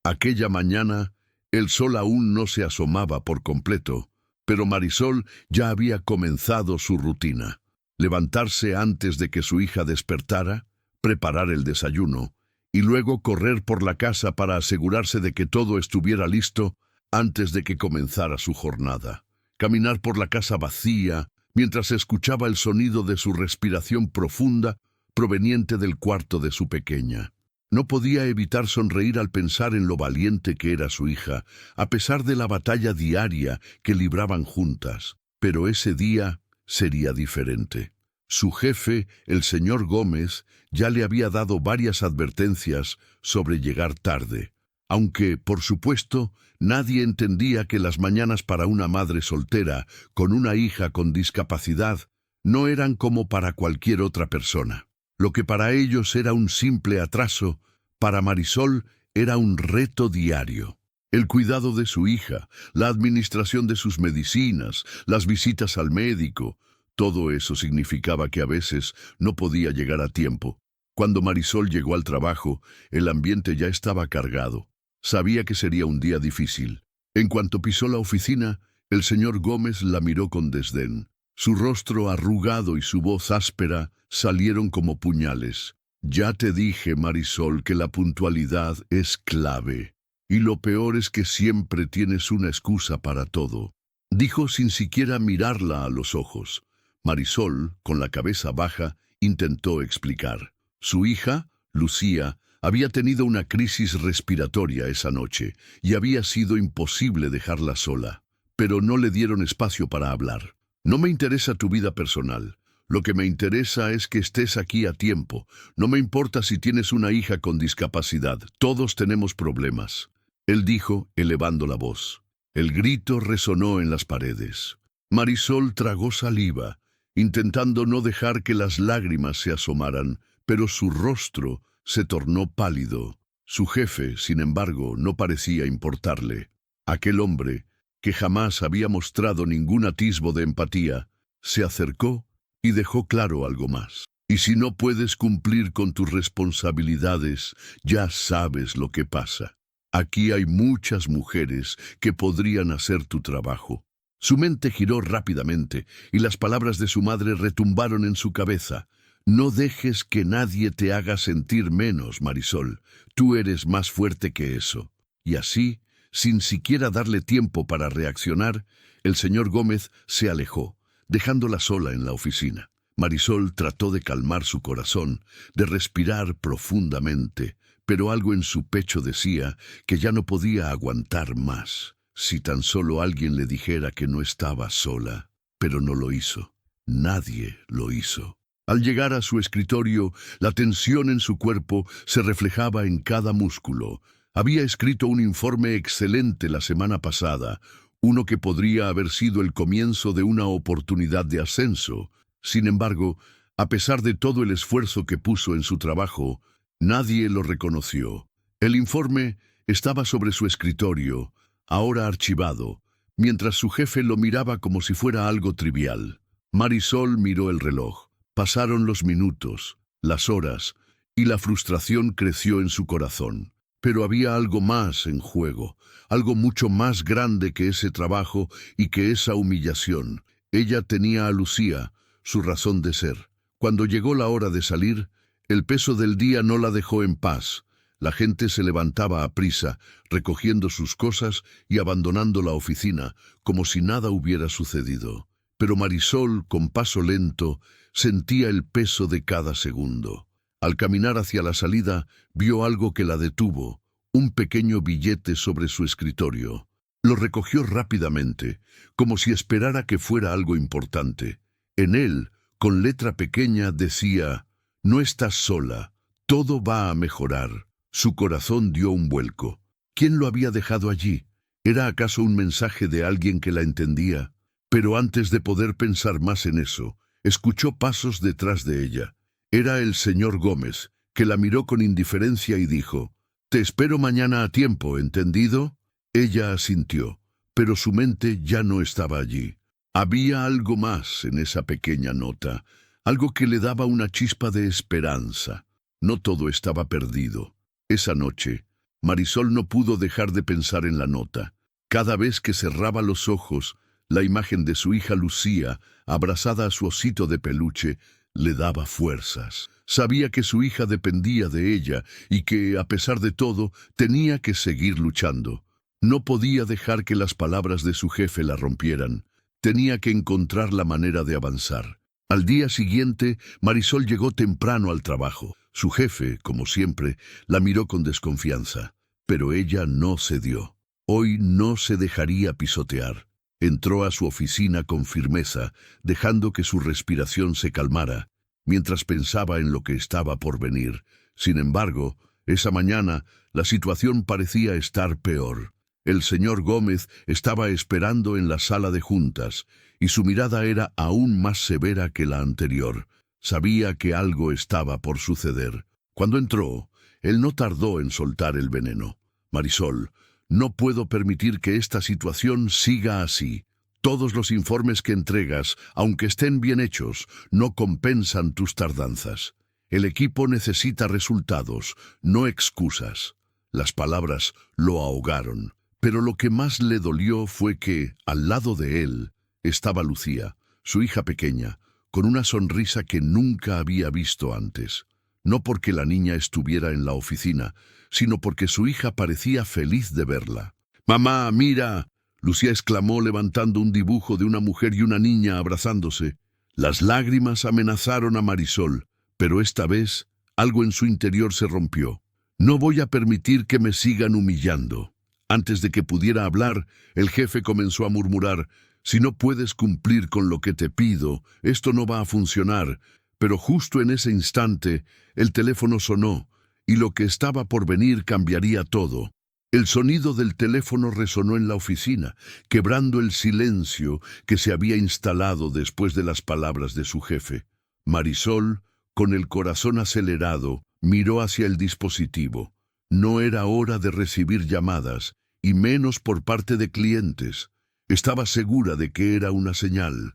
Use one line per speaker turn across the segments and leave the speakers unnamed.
Aquella mañana, el sol aún no se asomaba por completo, pero Marisol ya había comenzado su rutina. Levantarse antes de que su hija despertara, preparar el desayuno, y luego correr por la casa para asegurarse de que todo estuviera listo antes de que comenzara su jornada. Caminar por la casa vacía, mientras escuchaba el sonido de su respiración profunda proveniente del cuarto de su pequeña. No podía evitar sonreír al pensar en lo valiente que era su hija, a pesar de la batalla diaria que libraban juntas. Pero ese día sería diferente. Su jefe, el señor Gómez, ya le había dado varias advertencias sobre llegar tarde. Aunque, por supuesto, nadie entendía que las mañanas para una madre soltera, con una hija con discapacidad, no eran como para cualquier otra persona. Lo que para ellos era un simple atraso, para Marisol era un reto diario. El cuidado de su hija, la administración de sus medicinas, las visitas al médico, todo eso significaba que a veces no podía llegar a tiempo. Cuando Marisol llegó al trabajo, el ambiente ya estaba cargado. Sabía que sería un día difícil. En cuanto pisó la oficina, el señor Gómez la miró con desdén. Su rostro arrugado y su voz áspera salieron como puñales. Ya te dije, Marisol, que la puntualidad es clave. Y lo peor es que siempre tienes una excusa para todo. Dijo sin siquiera mirarla a los ojos. Marisol, con la cabeza baja, intentó explicar. Su hija, Lucía, había tenido una crisis respiratoria esa noche y había sido imposible dejarla sola. Pero no le dieron espacio para hablar. No me interesa tu vida personal. Lo que me interesa es que estés aquí a tiempo. No me importa si tienes una hija con discapacidad. Todos tenemos problemas. Él dijo, elevando la voz. El grito resonó en las paredes. Marisol tragó saliva, intentando no dejar que las lágrimas se asomaran, pero su rostro se tornó pálido. Su jefe, sin embargo, no parecía importarle. Aquel hombre, que jamás había mostrado ningún atisbo de empatía, se acercó y dejó claro algo más. Y si no puedes cumplir con tus responsabilidades, ya sabes lo que pasa. Aquí hay muchas mujeres que podrían hacer tu trabajo. Su mente giró rápidamente y las palabras de su madre retumbaron en su cabeza. No dejes que nadie te haga sentir menos, Marisol. Tú eres más fuerte que eso. Y así, sin siquiera darle tiempo para reaccionar, el señor Gómez se alejó, dejándola sola en la oficina. Marisol trató de calmar su corazón, de respirar profundamente, pero algo en su pecho decía que ya no podía aguantar más. Si tan solo alguien le dijera que no estaba sola, pero no lo hizo. Nadie lo hizo. Al llegar a su escritorio, la tensión en su cuerpo se reflejaba en cada músculo. Había escrito un informe excelente la semana pasada, uno que podría haber sido el comienzo de una oportunidad de ascenso. Sin embargo, a pesar de todo el esfuerzo que puso en su trabajo, nadie lo reconoció. El informe estaba sobre su escritorio, ahora archivado, mientras su jefe lo miraba como si fuera algo trivial. Marisol miró el reloj. Pasaron los minutos, las horas, y la frustración creció en su corazón. Pero había algo más en juego, algo mucho más grande que ese trabajo y que esa humillación. Ella tenía a Lucía, su razón de ser. Cuando llegó la hora de salir, el peso del día no la dejó en paz. La gente se levantaba a prisa, recogiendo sus cosas y abandonando la oficina, como si nada hubiera sucedido. Pero Marisol, con paso lento, sentía el peso de cada segundo. Al caminar hacia la salida, vio algo que la detuvo, un pequeño billete sobre su escritorio. Lo recogió rápidamente, como si esperara que fuera algo importante. En él, con letra pequeña, decía: «No estás sola, todo va a mejorar». Su corazón dio un vuelco. ¿Quién lo había dejado allí? ¿Era acaso un mensaje de alguien que la entendía? Pero antes de poder pensar más en eso, escuchó pasos detrás de ella. Era el señor Gómez, que la miró con indiferencia y dijo: «Te espero mañana a tiempo, ¿entendido?». Ella asintió, pero su mente ya no estaba allí. Había algo más en esa pequeña nota, algo que le daba una chispa de esperanza. No todo estaba perdido. Esa noche, Marisol no pudo dejar de pensar en la nota. Cada vez que cerraba los ojos, la imagen de su hija Lucía, abrazada a su osito de peluche, le daba fuerzas. Sabía que su hija dependía de ella y que, a pesar de todo, tenía que seguir luchando. No podía dejar que las palabras de su jefe la rompieran. Tenía que encontrar la manera de avanzar. Al día siguiente, Marisol llegó temprano al trabajo. Su jefe, como siempre, la miró con desconfianza, pero ella no cedió. Hoy no se dejaría pisotear. Entró a su oficina con firmeza, dejando que su respiración se calmara, mientras pensaba en lo que estaba por venir. Sin embargo, esa mañana, la situación parecía estar peor. El señor Gómez estaba esperando en la sala de juntas, y su mirada era aún más severa que la anterior. Sabía que algo estaba por suceder. Cuando entró, él no tardó en soltar el veneno. Marisol, no puedo permitir que esta situación siga así. Todos los informes que entregas, aunque estén bien hechos, no compensan tus tardanzas. El equipo necesita resultados, no excusas. Las palabras lo ahogaron, pero lo que más le dolió fue que, al lado de él, estaba Lucía, su hija pequeña, con una sonrisa que nunca había visto antes. No porque la niña estuviera en la oficina, sino porque su hija parecía feliz de verla. «¡Mamá, mira!», Lucía exclamó levantando un dibujo de una mujer y una niña abrazándose. Las lágrimas amenazaron a Marisol, pero esta vez algo en su interior se rompió. «No voy a permitir que me sigan humillando». Antes de que pudiera hablar, el jefe comenzó a murmurar: «Si no puedes cumplir con lo que te pido, esto no va a funcionar». Pero justo en ese instante, el teléfono sonó, y lo que estaba por venir cambiaría todo. El sonido del teléfono resonó en la oficina, quebrando el silencio que se había instalado después de las palabras de su jefe. Marisol, con el corazón acelerado, miró hacia el dispositivo. No era hora de recibir llamadas, y menos por parte de clientes. Estaba segura de que era una señal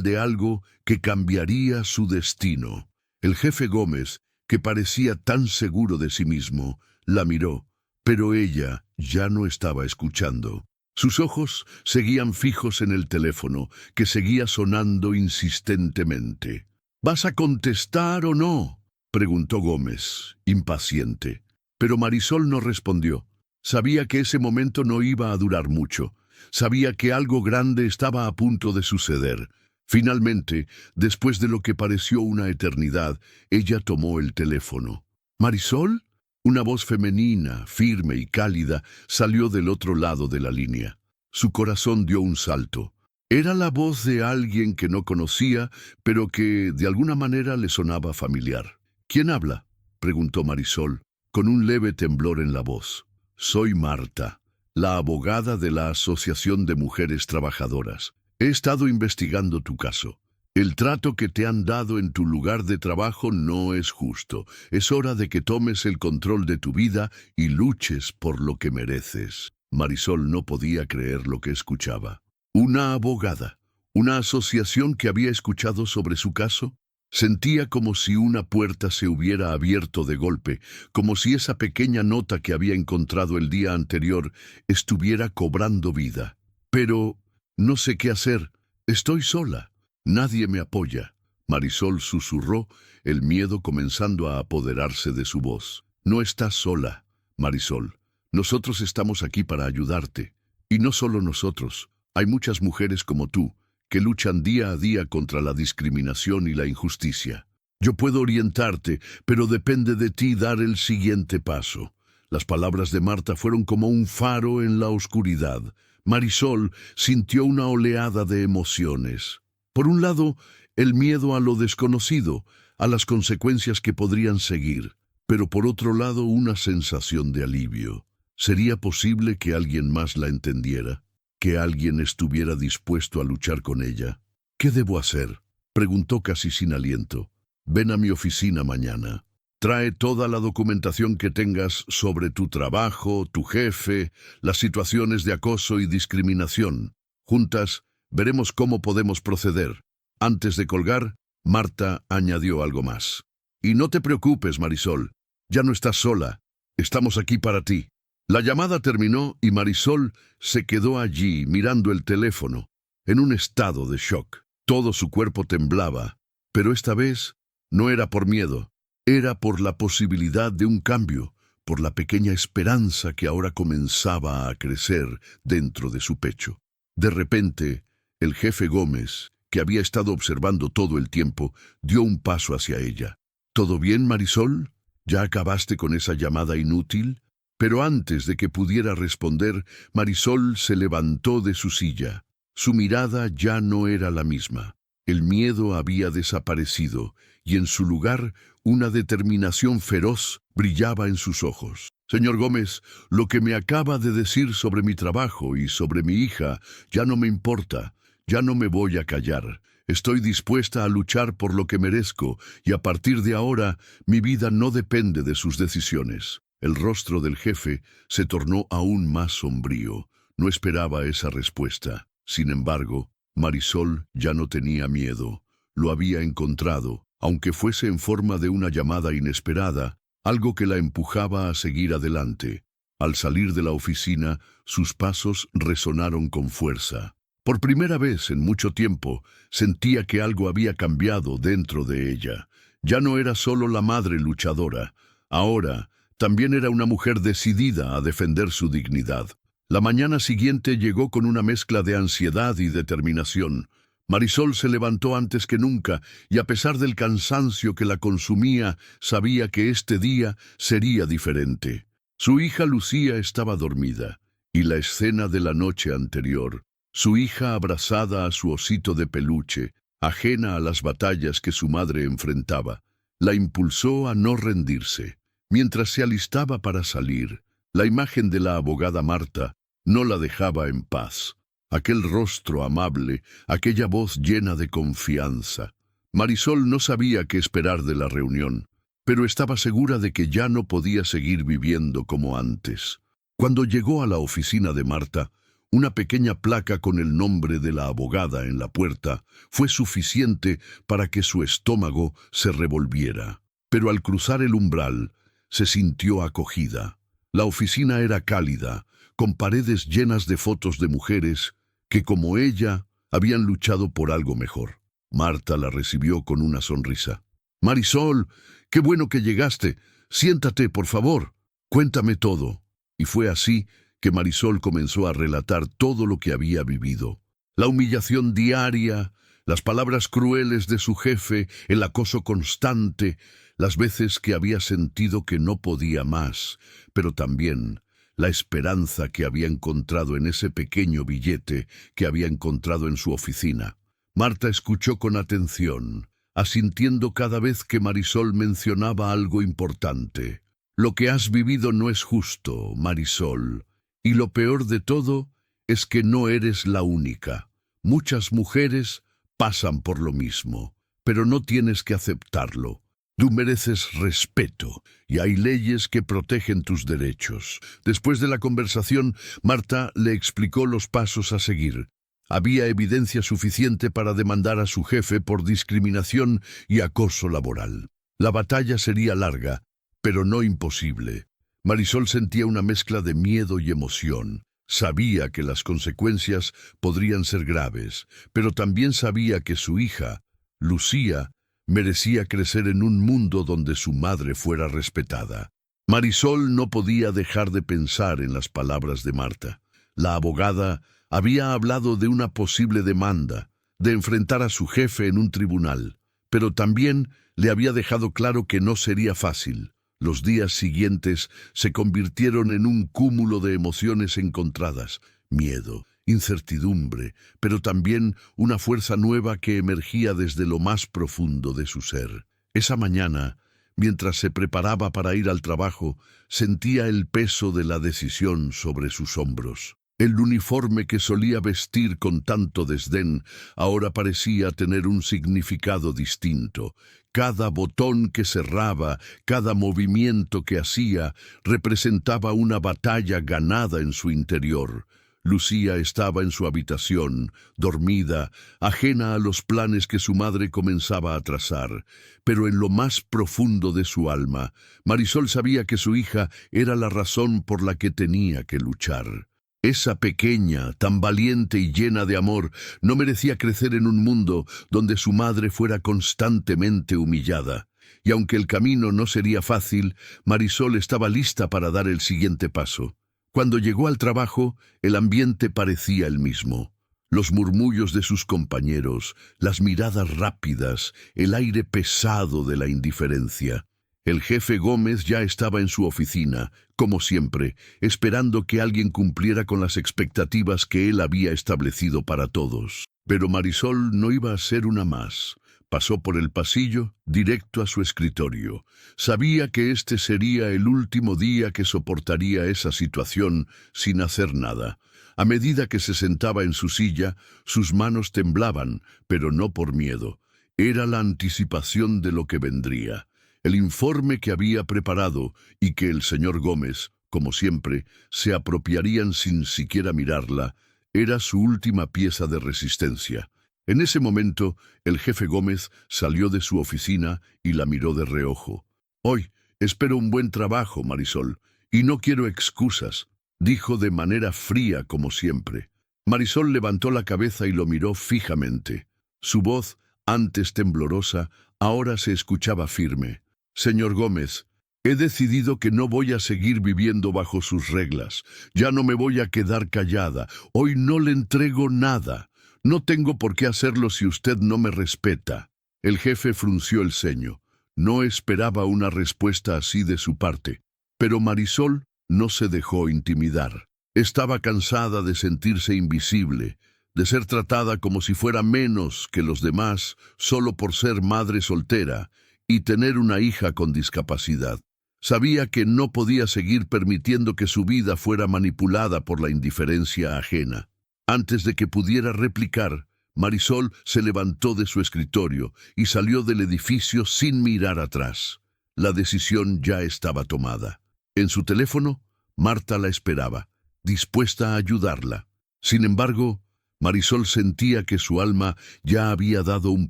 de algo que cambiaría su destino. El jefe Gómez, que parecía tan seguro de sí mismo, la miró, pero ella ya no estaba escuchando. Sus ojos seguían fijos en el teléfono, que seguía sonando insistentemente. «¿Vas a contestar o no?», preguntó Gómez, impaciente. Pero Marisol no respondió. Sabía que ese momento no iba a durar mucho. Sabía que algo grande estaba a punto de suceder. Finalmente, después de lo que pareció una eternidad, ella tomó el teléfono. «¿Marisol?». Una voz femenina, firme y cálida, salió del otro lado de la línea. Su corazón dio un salto. Era la voz de alguien que no conocía, pero que de alguna manera le sonaba familiar. «¿Quién habla?», preguntó Marisol, con un leve temblor en la voz. «Soy Marta, la abogada de la Asociación de Mujeres Trabajadoras. He estado investigando tu caso. El trato que te han dado en tu lugar de trabajo no es justo. Es hora de que tomes el control de tu vida y luches por lo que mereces». Marisol no podía creer lo que escuchaba. ¿Una abogada? ¿Una asociación que había escuchado sobre su caso? Sentía como si una puerta se hubiera abierto de golpe, como si esa pequeña nota que había encontrado el día anterior estuviera cobrando vida. «Pero no sé qué hacer. Estoy sola. Nadie me apoya». Marisol susurró, el miedo comenzando a apoderarse de su voz. «No estás sola, Marisol. Nosotros estamos aquí para ayudarte. Y no solo nosotros. Hay muchas mujeres como tú, que luchan día a día contra la discriminación y la injusticia. Yo puedo orientarte, pero depende de ti dar el siguiente paso». Las palabras de Marta fueron como un faro en la oscuridad. Marisol sintió una oleada de emociones. Por un lado, el miedo a lo desconocido, a las consecuencias que podrían seguir, pero por otro lado una sensación de alivio. ¿Sería posible que alguien más la entendiera? ¿Que alguien estuviera dispuesto a luchar con ella? «¿Qué debo hacer?», preguntó casi sin aliento. «Ven a mi oficina mañana. Trae toda la documentación que tengas sobre tu trabajo, tu jefe, las situaciones de acoso y discriminación. Juntas veremos cómo podemos proceder». Antes de colgar, Marta añadió algo más. «Y no te preocupes, Marisol. Ya no estás sola. Estamos aquí para ti. La llamada terminó y Marisol se quedó allí mirando el teléfono, en un estado de shock. Todo su cuerpo temblaba, pero esta vez no era por miedo, era por la posibilidad de un cambio, por la pequeña esperanza que ahora comenzaba a crecer dentro de su pecho. De repente, el jefe Gómez, que había estado observando todo el tiempo, dio un paso hacia ella. ¿Todo bien, Marisol? ¿Ya acabaste con esa llamada inútil? Pero antes de que pudiera responder, Marisol se levantó de su silla. Su mirada ya no era la misma. El miedo había desaparecido y en su lugar una determinación feroz brillaba en sus ojos. Señor Gómez, lo que me acaba de decir sobre mi trabajo y sobre mi hija ya no me importa. Ya no me voy a callar. Estoy dispuesta a luchar por lo que merezco y a partir de ahora mi vida no depende de sus decisiones. El rostro del jefe se tornó aún más sombrío. No esperaba esa respuesta. Sin embargo, Marisol ya no tenía miedo. Lo había encontrado, aunque fuese en forma de una llamada inesperada, algo que la empujaba a seguir adelante. Al salir de la oficina, sus pasos resonaron con fuerza. Por primera vez en mucho tiempo, sentía que algo había cambiado dentro de ella. Ya no era solo la madre luchadora. Ahora, también era una mujer decidida a defender su dignidad. La mañana siguiente llegó con una mezcla de ansiedad y determinación. Marisol se levantó antes que nunca y a pesar del cansancio que la consumía, sabía que este día sería diferente. Su hija Lucía estaba dormida y la escena de la noche anterior, su hija abrazada a su osito de peluche, ajena a las batallas que su madre enfrentaba, la impulsó a no rendirse. Mientras se alistaba para salir, la imagen de la abogada Marta no la dejaba en paz. Aquel rostro amable, aquella voz llena de confianza. Marisol no sabía qué esperar de la reunión, pero estaba segura de que ya no podía seguir viviendo como antes. Cuando llegó a la oficina de Marta, una pequeña placa con el nombre de la abogada en la puerta fue suficiente para que su estómago se revolviera. Pero al cruzar el umbral, se sintió acogida. La oficina era cálida, con paredes llenas de fotos de mujeres que, como ella, habían luchado por algo mejor. Marta la recibió con una sonrisa. «Marisol, qué bueno que llegaste. Siéntate, por favor. Cuéntame todo». Y fue así que Marisol comenzó a relatar todo lo que había vivido. La humillación diaria, las palabras crueles de su jefe, el acoso constante, las veces que había sentido que no podía más, pero también la esperanza que había encontrado en ese pequeño billete que había encontrado en su oficina. Marta escuchó con atención, asintiendo cada vez que Marisol mencionaba algo importante. «Lo que has vivido no es justo, Marisol, y lo peor de todo es que no eres la única. Muchas mujeres pasan por lo mismo, pero no tienes que aceptarlo. Tú mereces respeto y hay leyes que protegen tus derechos». Después de la conversación, Marta le explicó los pasos a seguir. Había evidencia suficiente para demandar a su jefe por discriminación y acoso laboral. La batalla sería larga, pero no imposible. Marisol sentía una mezcla de miedo y emoción. Sabía que las consecuencias podrían ser graves, pero también sabía que su hija, Lucía, merecía crecer en un mundo donde su madre fuera respetada. Marisol no podía dejar de pensar en las palabras de Marta. La abogada había hablado de una posible demanda, de enfrentar a su jefe en un tribunal, pero también le había dejado claro que no sería fácil. Los días siguientes se convirtieron en un cúmulo de emociones encontradas: miedo, incertidumbre, pero también una fuerza nueva que emergía desde lo más profundo de su ser. Esa mañana, mientras se preparaba para ir al trabajo, sentía el peso de la decisión sobre sus hombros. El uniforme que solía vestir con tanto desdén ahora parecía tener un significado distinto. Cada botón que cerraba, cada movimiento que hacía, representaba una batalla ganada en su interior. Lucía estaba en su habitación, dormida, ajena a los planes que su madre comenzaba a trazar, pero en lo más profundo de su alma, Marisol sabía que su hija era la razón por la que tenía que luchar. Esa pequeña, tan valiente y llena de amor, no merecía crecer en un mundo donde su madre fuera constantemente humillada. Y aunque el camino no sería fácil, Marisol estaba lista para dar el siguiente paso. Cuando llegó al trabajo, el ambiente parecía el mismo. Los murmullos de sus compañeros, las miradas rápidas, el aire pesado de la indiferencia. El jefe Gómez ya estaba en su oficina, como siempre, esperando que alguien cumpliera con las expectativas que él había establecido para todos. Pero Marisol no iba a ser una más. Pasó por el pasillo, directo a su escritorio. Sabía que este sería el último día que soportaría esa situación sin hacer nada. A medida que se sentaba en su silla, sus manos temblaban, pero no por miedo. Era la anticipación de lo que vendría. El informe que había preparado y que el señor Gómez, como siempre, se apropiarían sin siquiera mirarla, era su última pieza de resistencia. En ese momento, el jefe Gómez salió de su oficina y la miró de reojo. «Hoy espero un buen trabajo, Marisol, y no quiero excusas», dijo de manera fría como siempre. Marisol levantó la cabeza y lo miró fijamente. Su voz, antes temblorosa, ahora se escuchaba firme. «Señor Gómez, he decidido que no voy a seguir viviendo bajo sus reglas. Ya no me voy a quedar callada. Hoy no le entrego nada. No tengo por qué hacerlo si usted no me respeta». El jefe frunció el ceño. No esperaba una respuesta así de su parte. Pero Marisol no se dejó intimidar. Estaba cansada de sentirse invisible, de ser tratada como si fuera menos que los demás solo por ser madre soltera y tener una hija con discapacidad. Sabía que no podía seguir permitiendo que su vida fuera manipulada por la indiferencia ajena. Antes de que pudiera replicar, Marisol se levantó de su escritorio y salió del edificio sin mirar atrás. La decisión ya estaba tomada. En su teléfono, Marta la esperaba, dispuesta a ayudarla. Sin embargo, Marisol sentía que su alma ya había dado un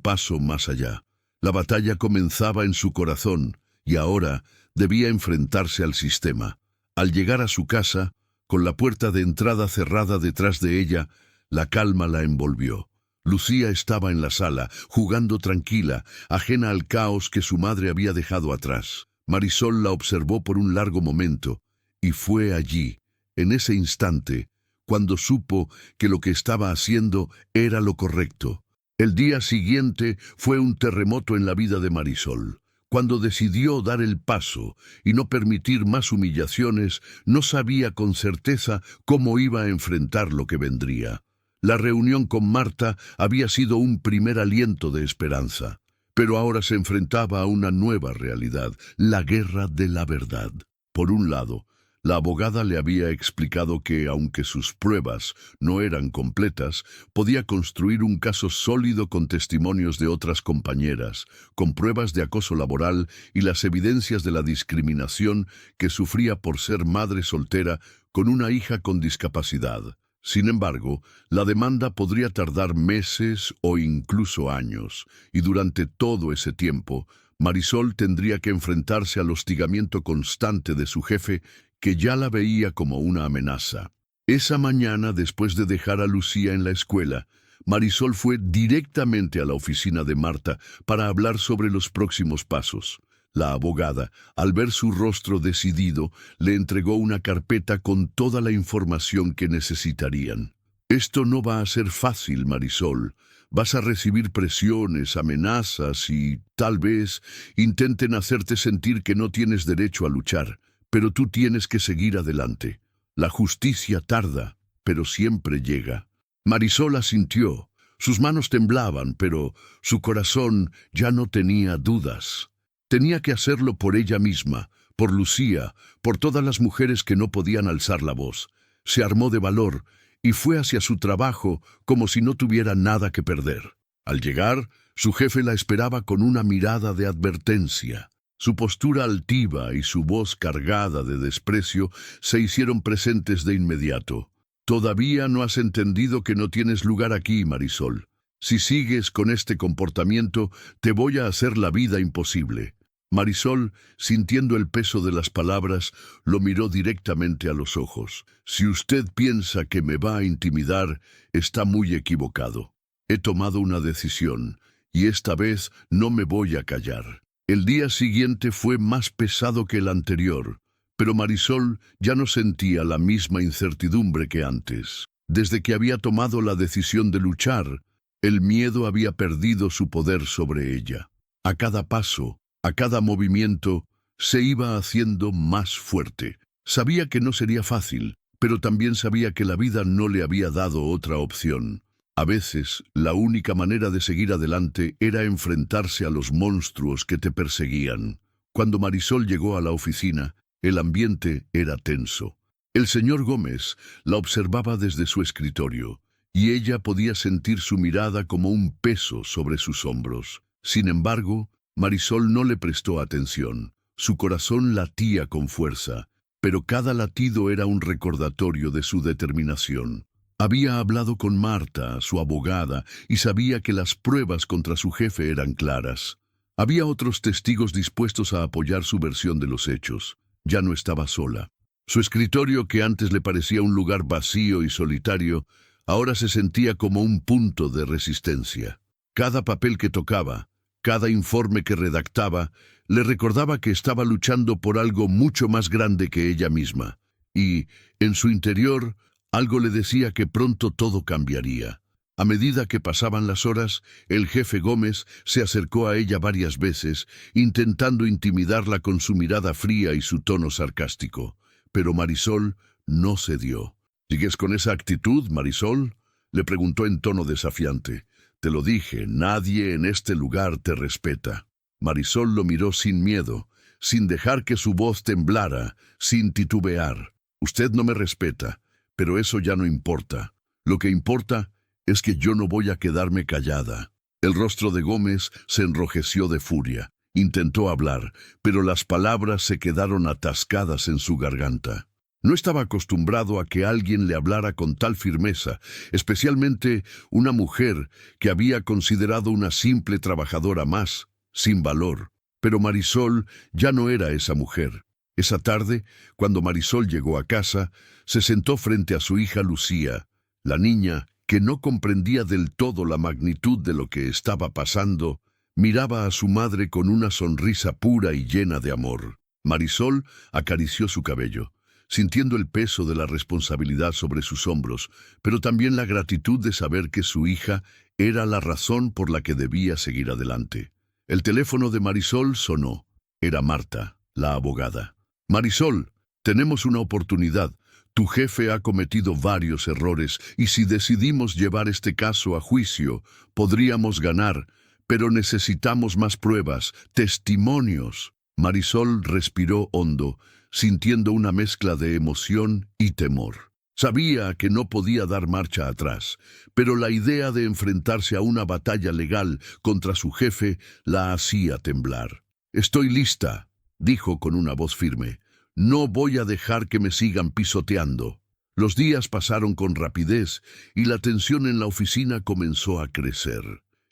paso más allá. La batalla comenzaba en su corazón y ahora debía enfrentarse al sistema. Al llegar a su casa, con la puerta de entrada cerrada detrás de ella, la calma la envolvió. Lucía estaba en la sala, jugando tranquila, ajena al caos que su madre había dejado atrás. Marisol la observó por un largo momento, y fue allí, en ese instante, cuando supo que lo que estaba haciendo era lo correcto. El día siguiente fue un terremoto en la vida de Marisol. Cuando decidió dar el paso y no permitir más humillaciones, no sabía con certeza cómo iba a enfrentar lo que vendría. La reunión con Marta había sido un primer aliento de esperanza, pero ahora se enfrentaba a una nueva realidad, la guerra de la verdad. Por un lado, la abogada le había explicado que, aunque sus pruebas no eran completas, podía construir un caso sólido con testimonios de otras compañeras, con pruebas de acoso laboral y las evidencias de la discriminación que sufría por ser madre soltera con una hija con discapacidad. Sin embargo, la demanda podría tardar meses o incluso años, y durante todo ese tiempo, Marisol tendría que enfrentarse al hostigamiento constante de su jefe, que ya la veía como una amenaza. Esa mañana, después de dejar a Lucía en la escuela, Marisol fue directamente a la oficina de Marta para hablar sobre los próximos pasos. La abogada, al ver su rostro decidido, le entregó una carpeta con toda la información que necesitarían. «Esto no va a ser fácil, Marisol. Vas a recibir presiones, amenazas y, tal vez, intenten hacerte sentir que no tienes derecho a luchar. Pero tú tienes que seguir adelante. La justicia tarda, pero siempre llega». Marisol asintió. Sus manos temblaban, pero su corazón ya no tenía dudas. Tenía que hacerlo por ella misma, por Lucía, por todas las mujeres que no podían alzar la voz. Se armó de valor y fue hacia su trabajo como si no tuviera nada que perder. Al llegar, su jefe la esperaba con una mirada de advertencia. Su postura altiva y su voz cargada de desprecio se hicieron presentes de inmediato. Todavía no has entendido que no tienes lugar aquí, Marisol. Si sigues con este comportamiento, te voy a hacer la vida imposible. Marisol, sintiendo el peso de las palabras, lo miró directamente a los ojos. Si usted piensa que me va a intimidar, está muy equivocado. He tomado una decisión, y esta vez no me voy a callar. El día siguiente fue más pesado que el anterior, pero Marisol ya no sentía la misma incertidumbre que antes. Desde que había tomado la decisión de luchar, el miedo había perdido su poder sobre ella. A cada paso, a cada movimiento, se iba haciendo más fuerte. Sabía que no sería fácil, pero también sabía que la vida no le había dado otra opción. A veces, la única manera de seguir adelante era enfrentarse a los monstruos que te perseguían. Cuando Marisol llegó a la oficina, el ambiente era tenso. El señor Gómez la observaba desde su escritorio, y ella podía sentir su mirada como un peso sobre sus hombros. Sin embargo, Marisol no le prestó atención. Su corazón latía con fuerza, pero cada latido era un recordatorio de su determinación. Había hablado con Marta, su abogada, y sabía que las pruebas contra su jefe eran claras. Había otros testigos dispuestos a apoyar su versión de los hechos. Ya no estaba sola. Su escritorio, que antes le parecía un lugar vacío y solitario, ahora se sentía como un punto de resistencia. Cada papel que tocaba, cada informe que redactaba, le recordaba que estaba luchando por algo mucho más grande que ella misma. Y, en su interior, algo le decía que pronto todo cambiaría. A medida que pasaban las horas, el jefe Gómez se acercó a ella varias veces, intentando intimidarla con su mirada fría y su tono sarcástico. Pero Marisol no cedió. ¿Sigues con esa actitud, Marisol?, le preguntó en tono desafiante. Te lo dije, nadie en este lugar te respeta. Marisol lo miró sin miedo, sin dejar que su voz temblara, sin titubear. Usted no me respeta, pero eso ya no importa. Lo que importa es que yo no voy a quedarme callada. El rostro de Gómez se enrojeció de furia. Intentó hablar, pero las palabras se quedaron atascadas en su garganta. No estaba acostumbrado a que alguien le hablara con tal firmeza, especialmente una mujer que había considerado una simple trabajadora más, sin valor. Pero Marisol ya no era esa mujer. Esa tarde, cuando Marisol llegó a casa, se sentó frente a su hija Lucía, la niña, que no comprendía del todo la magnitud de lo que estaba pasando, miraba a su madre con una sonrisa pura y llena de amor. Marisol acarició su cabello, sintiendo el peso de la responsabilidad sobre sus hombros, pero también la gratitud de saber que su hija era la razón por la que debía seguir adelante. El teléfono de Marisol sonó. Era Marta, la abogada. Marisol, tenemos una oportunidad. Tu jefe ha cometido varios errores y si decidimos llevar este caso a juicio, podríamos ganar, pero necesitamos más pruebas, testimonios. Marisol respiró hondo, sintiendo una mezcla de emoción y temor. Sabía que no podía dar marcha atrás, pero la idea de enfrentarse a una batalla legal contra su jefe la hacía temblar. «Estoy lista», dijo con una voz firme. «No voy a dejar que me sigan pisoteando». Los días pasaron con rapidez y la tensión en la oficina comenzó a crecer.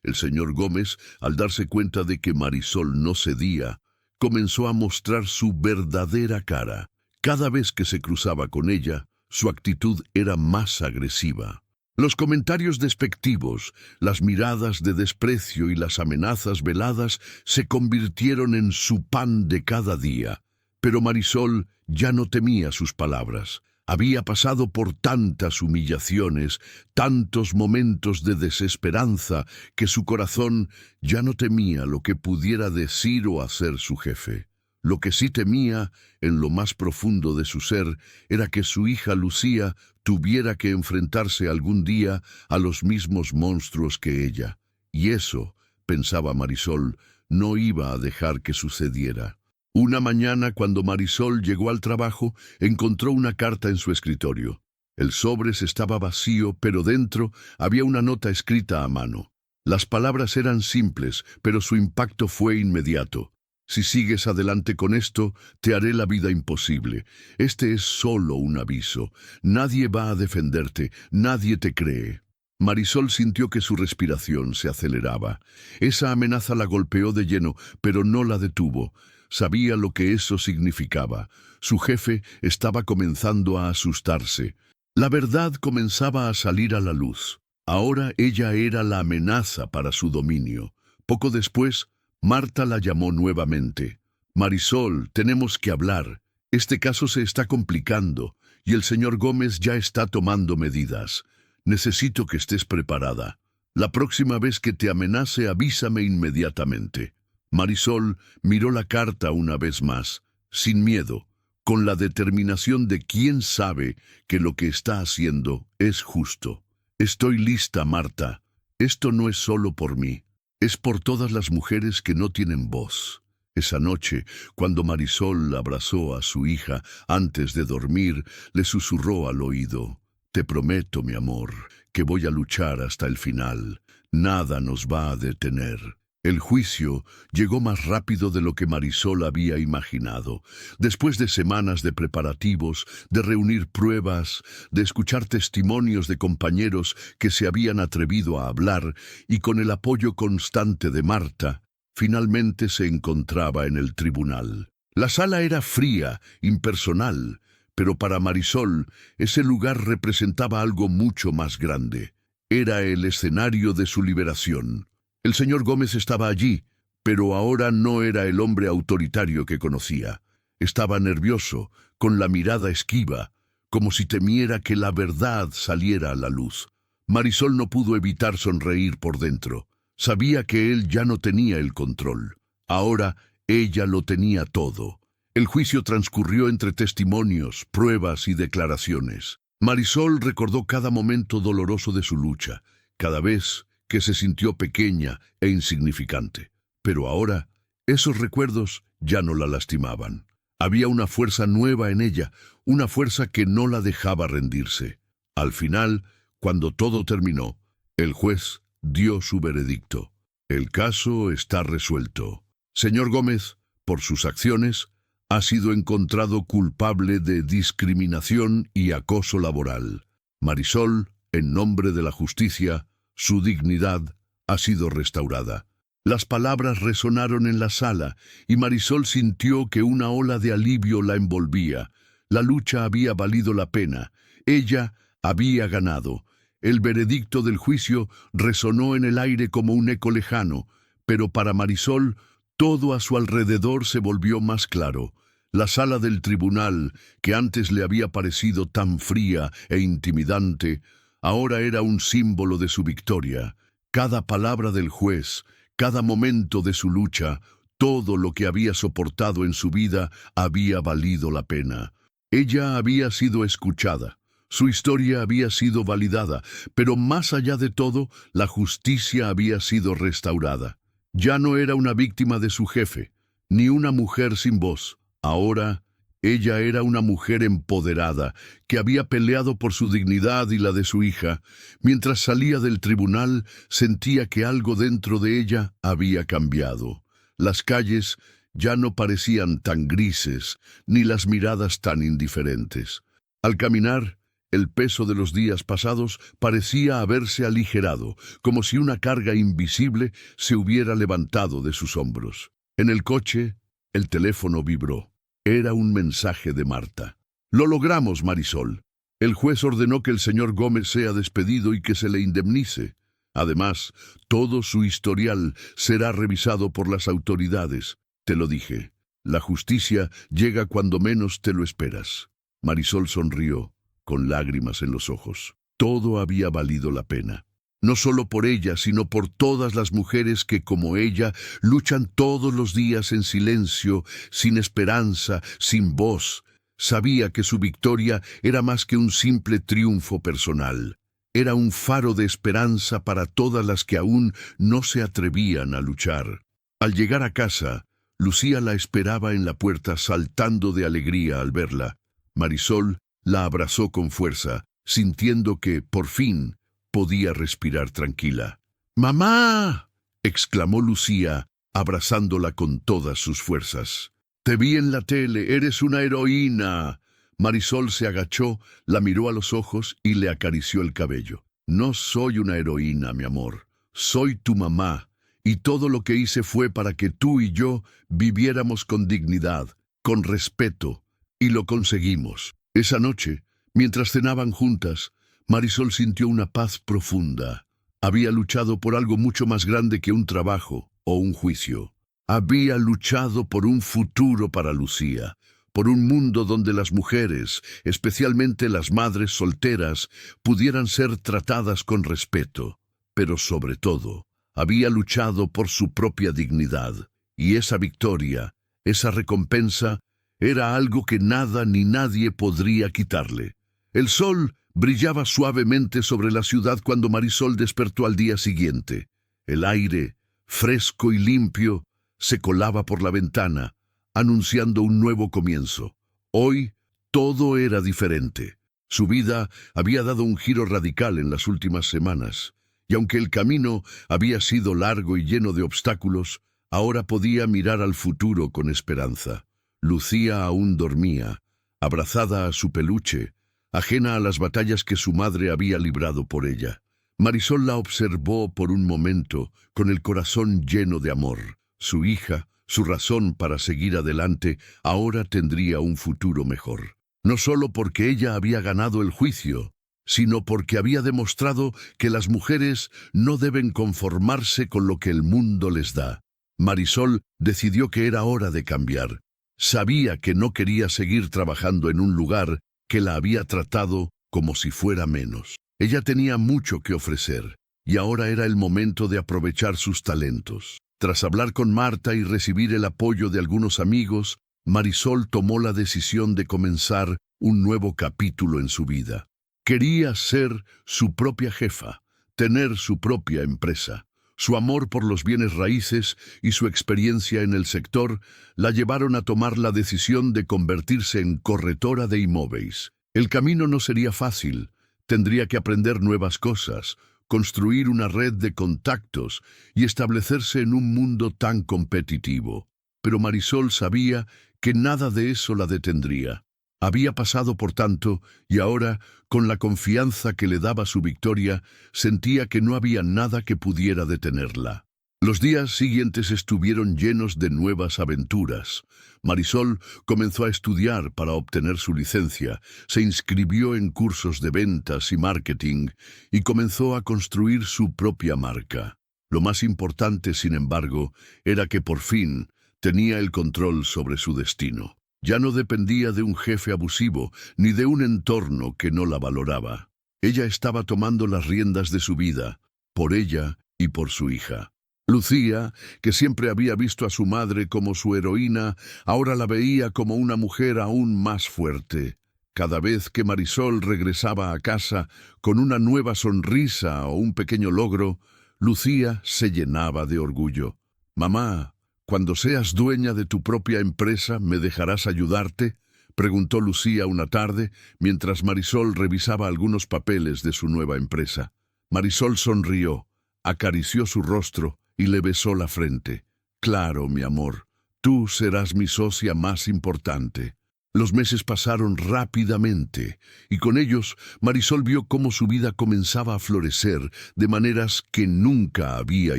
El señor Gómez, al darse cuenta de que Marisol no cedía, comenzó a mostrar su verdadera cara. Cada vez que se cruzaba con ella, su actitud era más agresiva. Los comentarios despectivos, las miradas de desprecio y las amenazas veladas se convirtieron en su pan de cada día. Pero Marisol ya no temía sus palabras. Había pasado por tantas humillaciones, tantos momentos de desesperanza, que su corazón ya no temía lo que pudiera decir o hacer su jefe. Lo que sí temía, en lo más profundo de su ser, era que su hija Lucía tuviera que enfrentarse algún día a los mismos monstruos que ella. Y eso, pensaba Marisol, no iba a dejar que sucediera. Una mañana, cuando Marisol llegó al trabajo, encontró una carta en su escritorio. El sobre estaba vacío, pero dentro había una nota escrita a mano. Las palabras eran simples, pero su impacto fue inmediato. Si sigues adelante con esto, te haré la vida imposible. Este es solo un aviso. Nadie va a defenderte, nadie te cree. Marisol sintió que su respiración se aceleraba. Esa amenaza la golpeó de lleno, pero no la detuvo. Sabía lo que eso significaba. Su jefe estaba comenzando a asustarse. La verdad comenzaba a salir a la luz. Ahora ella era la amenaza para su dominio. Poco después, Marta la llamó nuevamente. Marisol, tenemos que hablar. Este caso se está complicando y el señor Gómez ya está tomando medidas. Necesito que estés preparada. La próxima vez que te amenace, avísame inmediatamente. Marisol miró la carta una vez más, sin miedo, con la determinación de quien sabe que lo que está haciendo es justo. Estoy lista, Marta. Esto no es solo por mí. Es por todas las mujeres que no tienen voz. Esa noche, cuando Marisol abrazó a su hija antes de dormir, le susurró al oído: «Te prometo, mi amor, que voy a luchar hasta el final. Nada nos va a detener». El juicio llegó más rápido de lo que Marisol había imaginado. Después de semanas de preparativos, de reunir pruebas, de escuchar testimonios de compañeros que se habían atrevido a hablar y con el apoyo constante de Marta, finalmente se encontraba en el tribunal. La sala era fría, impersonal, pero para Marisol ese lugar representaba algo mucho más grande. Era el escenario de su liberación. El señor Gómez estaba allí, pero ahora no era el hombre autoritario que conocía. Estaba nervioso, con la mirada esquiva, como si temiera que la verdad saliera a la luz. Marisol no pudo evitar sonreír por dentro. Sabía que él ya no tenía el control. Ahora ella lo tenía todo. El juicio transcurrió entre testimonios, pruebas y declaraciones. Marisol recordó cada momento doloroso de su lucha, cada vez que se sintió pequeña e insignificante. Pero ahora, esos recuerdos ya no la lastimaban. Había una fuerza nueva en ella, una fuerza que no la dejaba rendirse. Al final, cuando todo terminó, el juez dio su veredicto. El caso está resuelto. Señor Gómez, por sus acciones, ha sido encontrado culpable de discriminación y acoso laboral. Marisol, en nombre de la justicia, su dignidad ha sido restaurada. Las palabras resonaron en la sala y Marisol sintió que una ola de alivio la envolvía. La lucha había valido la pena. Ella había ganado. El veredicto del juicio resonó en el aire como un eco lejano, pero para Marisol todo a su alrededor se volvió más claro. La sala del tribunal, que antes le había parecido tan fría e intimidante, ahora era un símbolo de su victoria. Cada palabra del juez, cada momento de su lucha, todo lo que había soportado en su vida había valido la pena. Ella había sido escuchada, su historia había sido validada, pero más allá de todo, la justicia había sido restaurada. Ya no era una víctima de su jefe, ni una mujer sin voz. Ahora, ella era una mujer empoderada, que había peleado por su dignidad y la de su hija. Mientras salía del tribunal, sentía que algo dentro de ella había cambiado. Las calles ya no parecían tan grises, ni las miradas tan indiferentes. Al caminar, el peso de los días pasados parecía haberse aligerado, como si una carga invisible se hubiera levantado de sus hombros. En el coche, el teléfono vibró. Era un mensaje de Marta. «Lo logramos, Marisol. El juez ordenó que el señor Gómez sea despedido y que se le indemnice. Además, todo su historial será revisado por las autoridades. Te lo dije. La justicia llega cuando menos te lo esperas». Marisol sonrió, con lágrimas en los ojos. Todo había valido la pena. No solo por ella, sino por todas las mujeres que, como ella, luchan todos los días en silencio, sin esperanza, sin voz. Sabía que su victoria era más que un simple triunfo personal. Era un faro de esperanza para todas las que aún no se atrevían a luchar. Al llegar a casa, Lucía la esperaba en la puerta saltando de alegría al verla. Marisol la abrazó con fuerza, sintiendo que, por fin, podía respirar tranquila. «¡Mamá!», exclamó Lucía, abrazándola con todas sus fuerzas. «Te vi en la tele, eres una heroína». Marisol se agachó, la miró a los ojos y le acarició el cabello. «No soy una heroína, mi amor. Soy tu mamá, y todo lo que hice fue para que tú y yo viviéramos con dignidad, con respeto, y lo conseguimos». Esa noche, mientras cenaban juntas, Marisol sintió una paz profunda. Había luchado por algo mucho más grande que un trabajo o un juicio. Había luchado por un futuro para Lucía, por un mundo donde las mujeres, especialmente las madres solteras, pudieran ser tratadas con respeto. Pero sobre todo, había luchado por su propia dignidad, y esa victoria, esa recompensa, era algo que nada ni nadie podría quitarle. El sol brillaba suavemente sobre la ciudad cuando Marisol despertó al día siguiente. El aire, fresco y limpio, se colaba por la ventana, anunciando un nuevo comienzo. Hoy, todo era diferente. Su vida había dado un giro radical en las últimas semanas, y aunque el camino había sido largo y lleno de obstáculos, ahora podía mirar al futuro con esperanza. Lucía aún dormía, abrazada a su peluche, ajena a las batallas que su madre había librado por ella. Marisol la observó por un momento, con el corazón lleno de amor. Su hija, su razón para seguir adelante, ahora tendría un futuro mejor. No solo porque ella había ganado el juicio, sino porque había demostrado que las mujeres no deben conformarse con lo que el mundo les da. Marisol decidió que era hora de cambiar. Sabía que no quería seguir trabajando en un lugar que la había tratado como si fuera menos. Ella tenía mucho que ofrecer, y ahora era el momento de aprovechar sus talentos. Tras hablar con Marta y recibir el apoyo de algunos amigos, Marisol tomó la decisión de comenzar un nuevo capítulo en su vida. Quería ser su propia jefa, tener su propia empresa. Su amor por los bienes raíces y su experiencia en el sector la llevaron a tomar la decisión de convertirse en corretora de inmóviles. El camino no sería fácil. Tendría que aprender nuevas cosas, construir una red de contactos y establecerse en un mundo tan competitivo. Pero Marisol sabía que nada de eso la detendría. Había pasado por tanto, y ahora, con la confianza que le daba su victoria, sentía que no había nada que pudiera detenerla. Los días siguientes estuvieron llenos de nuevas aventuras. Marisol comenzó a estudiar para obtener su licencia, se inscribió en cursos de ventas y marketing y comenzó a construir su propia marca. Lo más importante, sin embargo, era que por fin tenía el control sobre su destino. Ya no dependía de un jefe abusivo, ni de un entorno que no la valoraba. Ella estaba tomando las riendas de su vida, por ella y por su hija. Lucía, que siempre había visto a su madre como su heroína, ahora la veía como una mujer aún más fuerte. Cada vez que Marisol regresaba a casa con una nueva sonrisa o un pequeño logro, Lucía se llenaba de orgullo. «Mamá, cuando seas dueña de tu propia empresa, ¿me dejarás ayudarte?», preguntó Lucía una tarde, mientras Marisol revisaba algunos papeles de su nueva empresa. Marisol sonrió, acarició su rostro y le besó la frente. «Claro, mi amor, tú serás mi socia más importante». Los meses pasaron rápidamente, y con ellos Marisol vio cómo su vida comenzaba a florecer de maneras que nunca había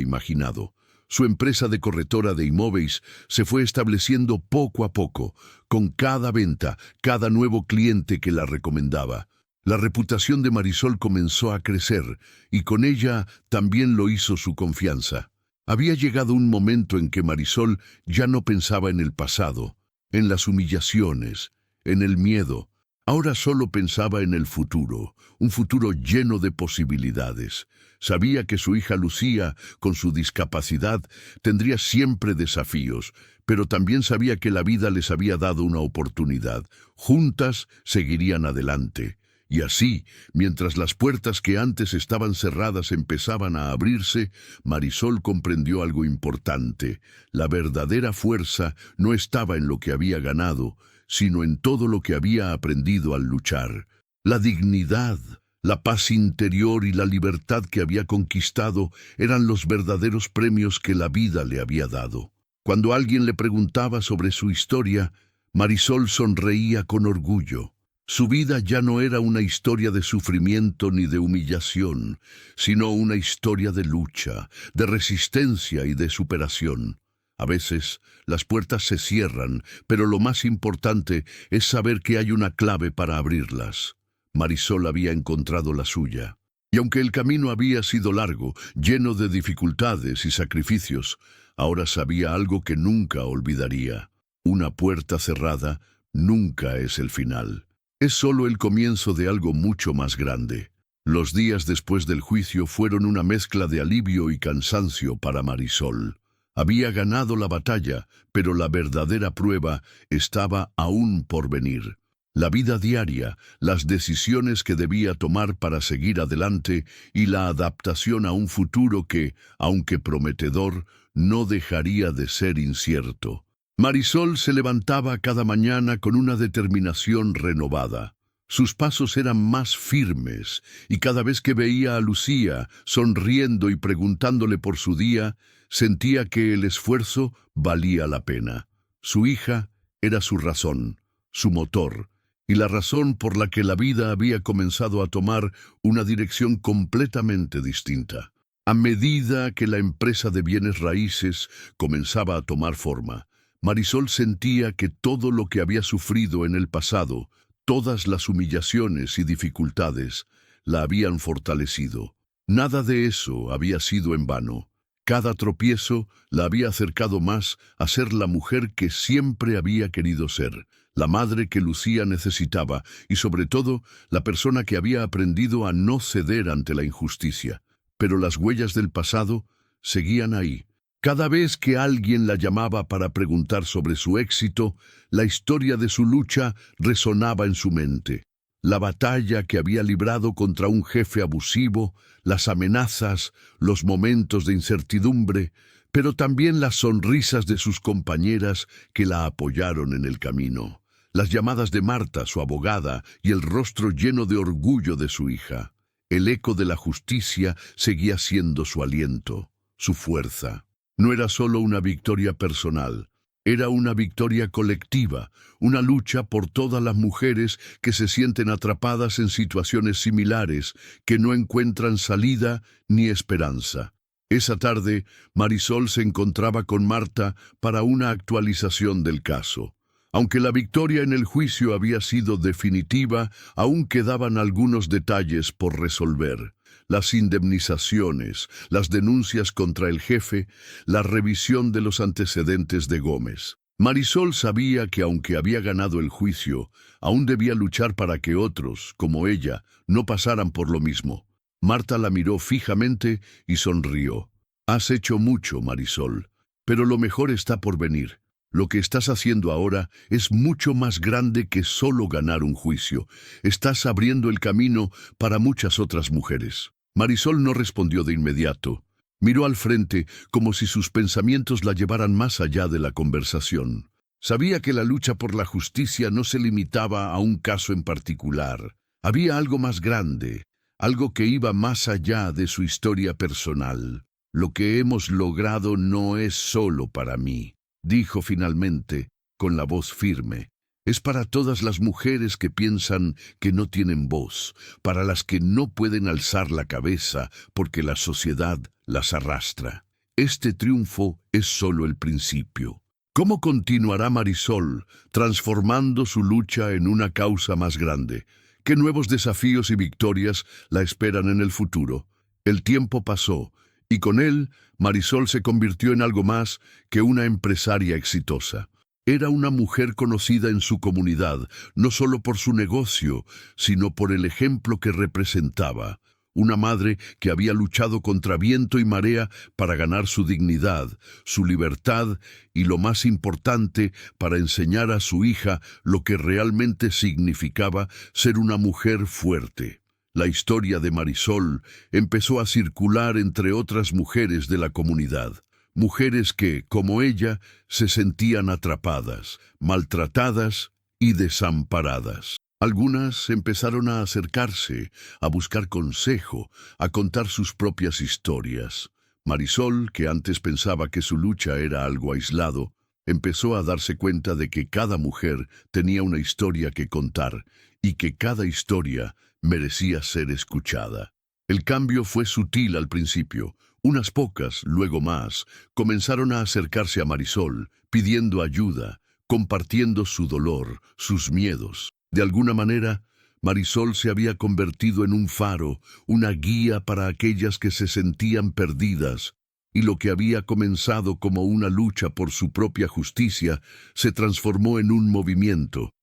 imaginado. Su empresa de corretora de inmóviles se fue estableciendo poco a poco, con cada venta, cada nuevo cliente que la recomendaba. La reputación de Marisol comenzó a crecer, y con ella también lo hizo su confianza. Había llegado un momento en que Marisol ya no pensaba en el pasado, en las humillaciones, en el miedo. Ahora solo pensaba en el futuro, un futuro lleno de posibilidades. Sabía que su hija Lucía, con su discapacidad, tendría siempre desafíos, pero también sabía que la vida les había dado una oportunidad. Juntas seguirían adelante. Y así, mientras las puertas que antes estaban cerradas empezaban a abrirse, Marisol comprendió algo importante. La verdadera fuerza no estaba en lo que había ganado, sino en todo lo que había aprendido al luchar. La dignidad, La paz interior y la libertad que había conquistado eran los verdaderos premios que la vida le había dado. Cuando alguien le preguntaba sobre su historia, Marisol sonreía con orgullo. Su vida ya no era una historia de sufrimiento ni de humillación, sino una historia de lucha, de resistencia y de superación. A veces las puertas se cierran, pero lo más importante es saber que hay una clave para abrirlas. Marisol había encontrado la suya. Y aunque el camino había sido largo, lleno de dificultades y sacrificios, ahora sabía algo que nunca olvidaría. Una puerta cerrada nunca es el final. Es solo el comienzo de algo mucho más grande. Los días después del juicio fueron una mezcla de alivio y cansancio para Marisol. Había ganado la batalla, pero la verdadera prueba estaba aún por venir. La vida diaria, las decisiones que debía tomar para seguir adelante y la adaptación a un futuro que, aunque prometedor, no dejaría de ser incierto. Marisol se levantaba cada mañana con una determinación renovada. Sus pasos eran más firmes y cada vez que veía a Lucía sonriendo y preguntándole por su día, sentía que el esfuerzo valía la pena. Su hija era su razón, su motor, y la razón por la que la vida había comenzado a tomar una dirección completamente distinta. A medida que la empresa de bienes raíces comenzaba a tomar forma, Marisol sentía que todo lo que había sufrido en el pasado, todas las humillaciones y dificultades, la habían fortalecido. Nada de eso había sido en vano. Cada tropiezo la había acercado más a ser la mujer que siempre había querido ser, la madre que Lucía necesitaba y sobre todo la persona que había aprendido a no ceder ante la injusticia. Pero las huellas del pasado seguían ahí. Cada vez que alguien la llamaba para preguntar sobre su éxito, la historia de su lucha resonaba en su mente. La batalla que había librado contra un jefe abusivo, las amenazas, los momentos de incertidumbre, pero también las sonrisas de sus compañeras que la apoyaron en el camino. Las llamadas de Marta, su abogada, y el rostro lleno de orgullo de su hija. El eco de la justicia seguía siendo su aliento, su fuerza. No era solo una victoria personal, era una victoria colectiva, una lucha por todas las mujeres que se sienten atrapadas en situaciones similares, que no encuentran salida ni esperanza. Esa tarde, Marisol se encontraba con Marta para una actualización del caso. Aunque la victoria en el juicio había sido definitiva, aún quedaban algunos detalles por resolver. Las indemnizaciones, las denuncias contra el jefe, la revisión de los antecedentes de Gómez. Marisol sabía que aunque había ganado el juicio, aún debía luchar para que otros, como ella, no pasaran por lo mismo. Marta la miró fijamente y sonrió. Has hecho mucho, Marisol, pero lo mejor está por venir. Lo que estás haciendo ahora es mucho más grande que solo ganar un juicio. Estás abriendo el camino para muchas otras mujeres. Marisol no respondió de inmediato. Miró al frente como si sus pensamientos la llevaran más allá de la conversación. Sabía que la lucha por la justicia no se limitaba a un caso en particular. Había algo más grande, algo que iba más allá de su historia personal. Lo que hemos logrado no es solo para mí, dijo finalmente, con la voz firme. Es para todas las mujeres que piensan que no tienen voz, para las que no pueden alzar la cabeza porque la sociedad las arrastra. Este triunfo es solo el principio. ¿Cómo continuará Marisol transformando su lucha en una causa más grande? ¿Qué nuevos desafíos y victorias la esperan en el futuro? El tiempo pasó, y con él Marisol se convirtió en algo más que una empresaria exitosa. Era una mujer conocida en su comunidad, no solo por su negocio, sino por el ejemplo que representaba. Una madre que había luchado contra viento y marea para ganar su dignidad, su libertad y, lo más importante, para enseñar a su hija lo que realmente significaba ser una mujer fuerte. La historia de Marisol empezó a circular entre otras mujeres de la comunidad. Mujeres que, como ella, se sentían atrapadas, maltratadas y desamparadas. Algunas empezaron a acercarse, a buscar consejo, a contar sus propias historias. Marisol, que antes pensaba que su lucha era algo aislado, empezó a darse cuenta de que cada mujer tenía una historia que contar y que cada historia merecía ser escuchada. El cambio fue sutil al principio. Unas pocas, luego más, comenzaron a acercarse a Marisol, pidiendo ayuda, compartiendo su dolor, sus miedos. De alguna manera, Marisol se había convertido en un faro, una guía para aquellas que se sentían perdidas, y lo que había comenzado como una lucha por su propia justicia se transformó en un movimiento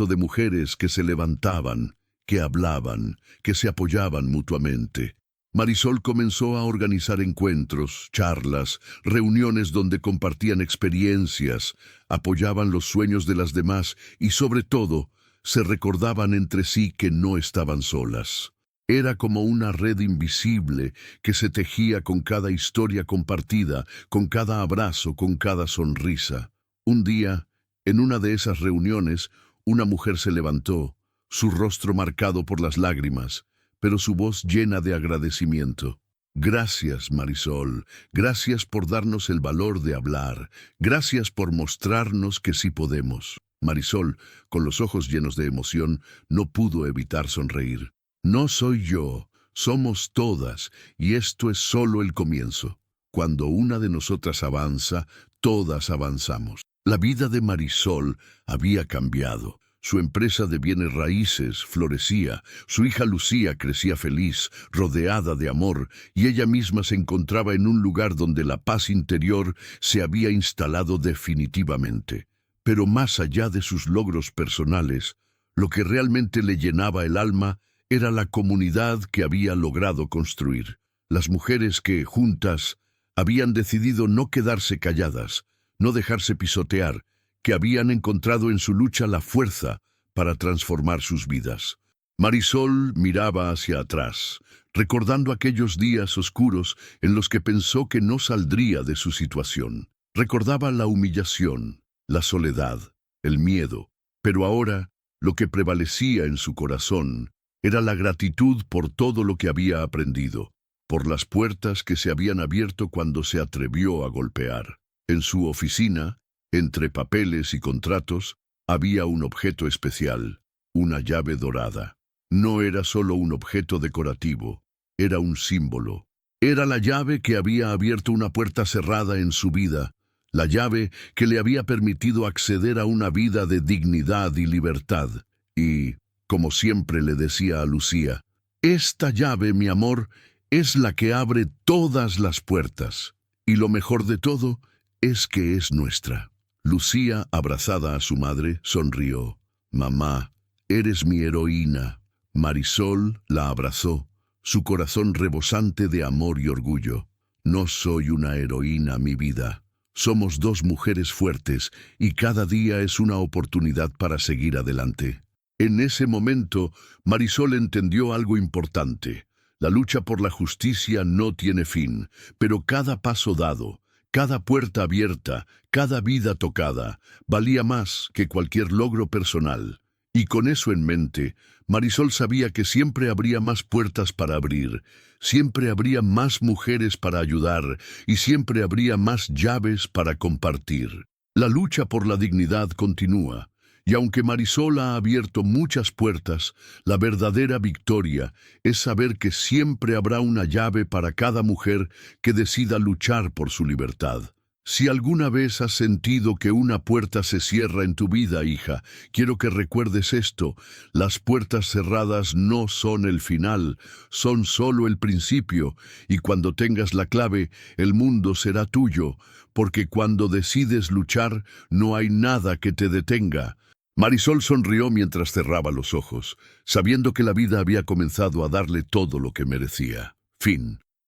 de mujeres que se levantaban, que hablaban, que se apoyaban mutuamente. Marisol comenzó a organizar encuentros, charlas, reuniones donde compartían experiencias, apoyaban los sueños de las demás y, sobre todo, se recordaban entre sí que no estaban solas. Era como una red invisible que se tejía con cada historia compartida, con cada abrazo, con cada sonrisa. Un día, en una de esas reuniones, una mujer se levantó, su rostro marcado por las lágrimas, pero su voz llena de agradecimiento. Gracias, Marisol. Gracias por darnos el valor de hablar. Gracias por mostrarnos que sí podemos. Marisol, con los ojos llenos de emoción, no pudo evitar sonreír. No soy yo, somos todas, y esto es solo el comienzo. Cuando una de nosotras avanza, todas avanzamos. La vida de Marisol había cambiado. Su empresa de bienes raíces florecía, su hija Lucía crecía feliz, rodeada de amor, y ella misma se encontraba en un lugar donde la paz interior se había instalado definitivamente. Pero más allá de sus logros personales, lo que realmente le llenaba el alma era la comunidad que había logrado construir. Las mujeres que, juntas, habían decidido no quedarse calladas, no dejarse pisotear, que habían encontrado en su lucha la fuerza para transformar sus vidas. Marisol miraba hacia atrás, recordando aquellos días oscuros en los que pensó que no saldría de su situación. Recordaba la humillación, la soledad, el miedo, pero ahora lo que prevalecía en su corazón era la gratitud por todo lo que había aprendido, por las puertas que se habían abierto cuando se atrevió a golpear. En su oficina, entre papeles y contratos, había un objeto especial, una llave dorada. No era solo un objeto decorativo, era un símbolo. Era la llave que había abierto una puerta cerrada en su vida, la llave que le había permitido acceder a una vida de dignidad y libertad. Y, como siempre le decía a Lucía, esta llave, mi amor, es la que abre todas las puertas. Y lo mejor de todo es que es nuestra. Lucía, abrazada a su madre, sonrió. Mamá, eres mi heroína. Marisol la abrazó, su corazón rebosante de amor y orgullo. No soy una heroína, mi vida. Somos dos mujeres fuertes y cada día es una oportunidad para seguir adelante. En ese momento, Marisol entendió algo importante. La lucha por la justicia no tiene fin, pero cada paso dado, cada puerta abierta, cada vida tocada, valía más que cualquier logro personal. Y con eso en mente, Marisol sabía que siempre habría más puertas para abrir, siempre habría más mujeres para ayudar y siempre habría más llaves para compartir. La lucha por la dignidad continúa. Y aunque Marisol ha abierto muchas puertas, la verdadera victoria es saber que siempre habrá una llave para cada mujer que decida luchar por su libertad. Si alguna vez has sentido que una puerta se cierra en tu vida, hija, quiero que recuerdes esto: las puertas cerradas no son el final, son solo el principio, y cuando tengas la clave, el mundo será tuyo, porque cuando decides luchar, no hay nada que te detenga. Marisol sonrió mientras cerraba los ojos, sabiendo que la vida había comenzado a darle todo lo que merecía. Fin.